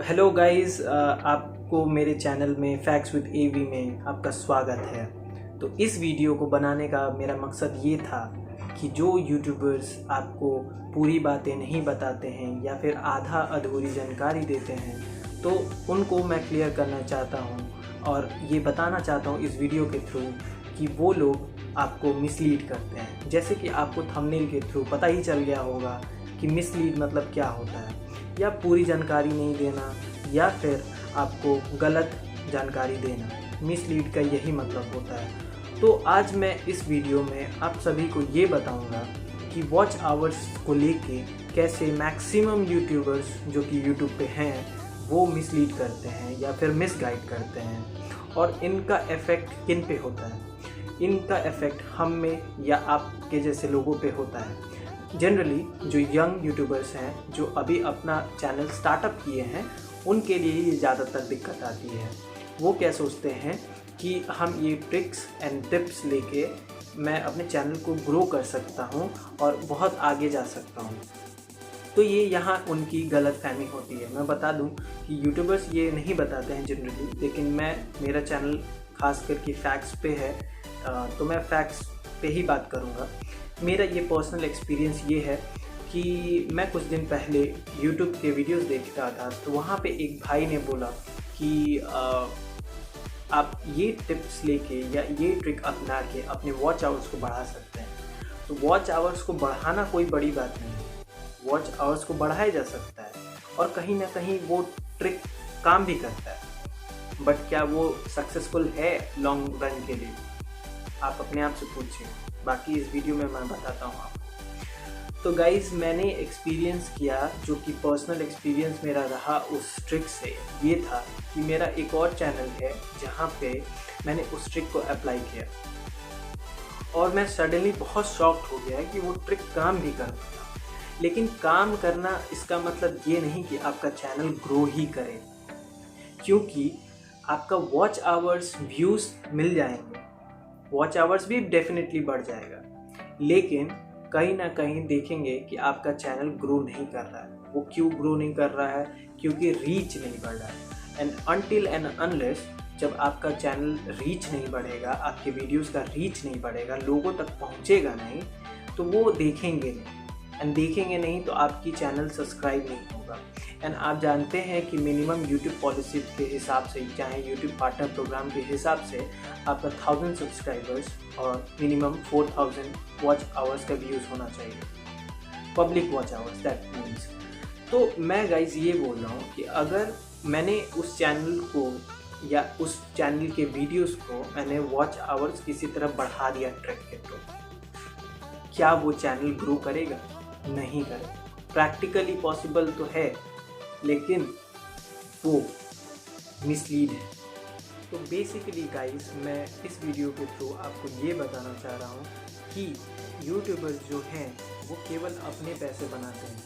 Hello guys, आपको मेरे channel में फैक्ट्स विद एवी में आपका स्वागत है। तो इस वीडियो को बनाने का मेरा मकसद ये था कि जो यूट्यूबर्स आपको पूरी बातें नहीं बताते हैं या फिर आधा अधूरी जानकारी देते हैं तो उनको मैं क्लियर करना चाहता हूँ और ये बताना चाहता हूँ इस वीडियो के थ्रू कि वो लोग आपको मिसलीड करते हैं। जैसे कि आपको थंबनेल के थ्रू पता ही चल गया होगा कि मिसलीड मतलब क्या होता है, या पूरी जानकारी नहीं देना या फिर आपको गलत जानकारी देना। मिसलीड का यही मतलब होता है। तो आज मैं इस वीडियो में आप सभी को ये बताऊंगा कि वॉच आवर्स को लेके कैसे मैक्सिमम यूट्यूबर्स जो कि यूट्यूब पे हैं वो मिसलीड करते हैं या फिर मिसगाइड करते हैं और इनका इफ़ेक्ट किन पे होता है। इनका इफ़ेक्ट हम में या आपके जैसे लोगों पे होता है। जनरली जो यंग यूट्यूबर्स हैं जो अभी अपना चैनल स्टार्टअप किए हैं उनके लिए ये ज़्यादातर दिक्कत आती है। वो क्या सोचते हैं कि हम ये ट्रिक्स एंड टिप्स लेके मैं अपने चैनल को ग्रो कर सकता हूँ और बहुत आगे जा सकता हूँ। तो ये यहाँ उनकी गलत फहमी होती है। मैं बता दूँ कि यूट्यूबर्स ये नहीं बताते हैं जनरली, लेकिन मेरा चैनल खास करके फैक्ट्स पे है, तो मैं फैक्ट्स पे ही बात करूँगा। मेरा ये पर्सनल एक्सपीरियंस ये है कि मैं कुछ दिन पहले YouTube के वीडियोस देख रहा था, तो वहाँ पे एक भाई ने बोला कि आप ये टिप्स लेके या ये ट्रिक अपना के अपने वॉच आवर्स को बढ़ा सकते हैं। तो वॉच आवर्स को बढ़ाना कोई बड़ी बात नहीं है, वॉच आवर्स को बढ़ाया जा सकता है और कहीं ना कहीं वो ट्रिक काम भी करता है। बट क्या वो सक्सेसफुल है लॉन्ग रन के लिए? आप अपने आप से पूछिए, बाकी इस वीडियो में मैं बताता हूँ आपको। तो गाइज़, मैंने एक्सपीरियंस किया, जो कि पर्सनल एक्सपीरियंस मेरा रहा उस ट्रिक से ये था कि मेरा एक और चैनल है जहाँ पे मैंने उस ट्रिक को अप्लाई किया और मैं सडनली बहुत शॉक्ड हो गया कि वो ट्रिक काम भी करता था। लेकिन काम करना इसका मतलब ये नहीं कि आपका चैनल ग्रो ही करे, क्योंकि आपका वॉच आवर्स व्यूज़ मिल जाएंगे, वॉच आवर्स भी डेफिनेटली बढ़ जाएगा, लेकिन कहीं ना कहीं देखेंगे कि आपका चैनल ग्रो नहीं कर रहा है। वो क्यों ग्रो नहीं कर रहा है? क्योंकि रीच नहीं बढ़ रहा है। एंड अनटिल एंड अनलेस जब आपका चैनल रीच नहीं बढ़ेगा, आपके वीडियोस का रीच नहीं बढ़ेगा, लोगों तक पहुंचेगा नहीं, तो वो देखेंगे नहीं, एंड देखेंगे नहीं तो आपकी चैनल सब्सक्राइब नहीं होगा। एंड आप जानते हैं कि मिनिमम यूट्यूब पॉलिसी के हिसाब से, चाहे यूट्यूब पार्टनर प्रोग्राम के हिसाब से, आपका 1000 सब्सक्राइबर्स और मिनिमम 4000 वॉच आवर्स का व्यूज़ होना चाहिए, public watch hours that means. तो मैं गाइज ये बोल रहा हूँ कि अगर मैंने उस चैनल को या उस चैनल के वीडियोस को मैंने वॉच आवर्स किसी तरह बढ़ा दिया ट्रैक के थ्रू, क्या वो चैनल ग्रो करेगा? नहीं करेगा। प्रैक्टिकली पॉसिबल तो है, लेकिन वो मिसलीड है। तो बेसिकली गाइस, मैं इस वीडियो के थ्रू आपको ये बताना चाह रहा हूँ कि यूट्यूबर्स जो हैं वो केवल अपने पैसे बनाते हैं,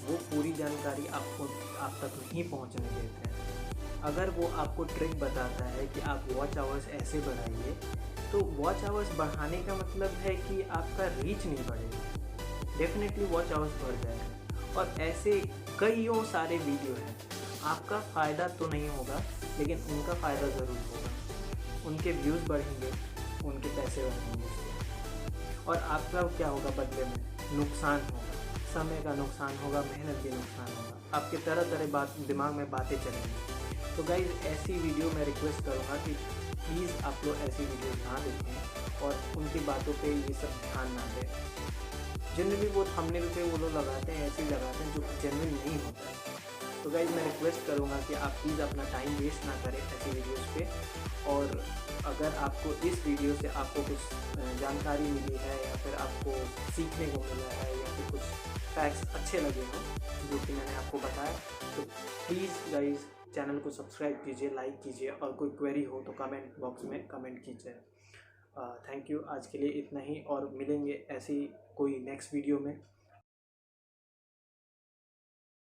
वो पूरी जानकारी आप तक नहीं पहुँचने देते हैं। अगर वो आपको ट्रिक बताता है कि आप वॉच आवर्स ऐसे बढ़ाइए, तो वॉच आवर्स बढ़ाने का मतलब है कि आपका रीच नहीं बढ़ेगा, डेफिनेटली वॉच आवर्स बढ़ जाएगा। और ऐसे कईयों सारे वीडियो हैं, आपका फ़ायदा तो नहीं होगा लेकिन उनका फ़ायदा ज़रूर होगा। उनके व्यूज़ बढ़ेंगे, उनके पैसे बढ़ेंगे और आपका क्या होगा बदले में? नुकसान होगा, समय का नुकसान होगा, मेहनत भी नुकसान होगा, आपके तरह तरह दिमाग में बातें चलेंगी। तो गाइज़, ऐसी वीडियो मैं रिक्वेस्ट करूँगा कि प्लीज़ आप लोग ऐसी वीडियो ना देखें और उनकी बातों पे ये सब ध्यान ना दें। जनरली वो थंबनेल पे वो लोग लगाते हैं, ऐसे ही लगाते हैं जो जेन्युइन नहीं होता है। तो गाइज, मैं रिक्वेस्ट करूँगा कि आप प्लीज़ अपना टाइम वेस्ट ना करें ऐसी वीडियोस पे। और अगर आपको इस वीडियो से आपको कुछ जानकारी मिली है या फिर आपको सीखने को मिला है या फिर कुछ फैक्ट्स अच्छे लगे हों जो कि मैंने आपको बताया, तो प्लीज़ गाइज चैनल को सब्सक्राइब कीजिए, लाइक कीजिए और कोई क्वेरी हो तो कमेंट बॉक्स में कमेंट कीजिए। Thank you. आज के लिए इतना ही और मिलेंगे ऐसी कोई नेक्स्ट वीडियो में।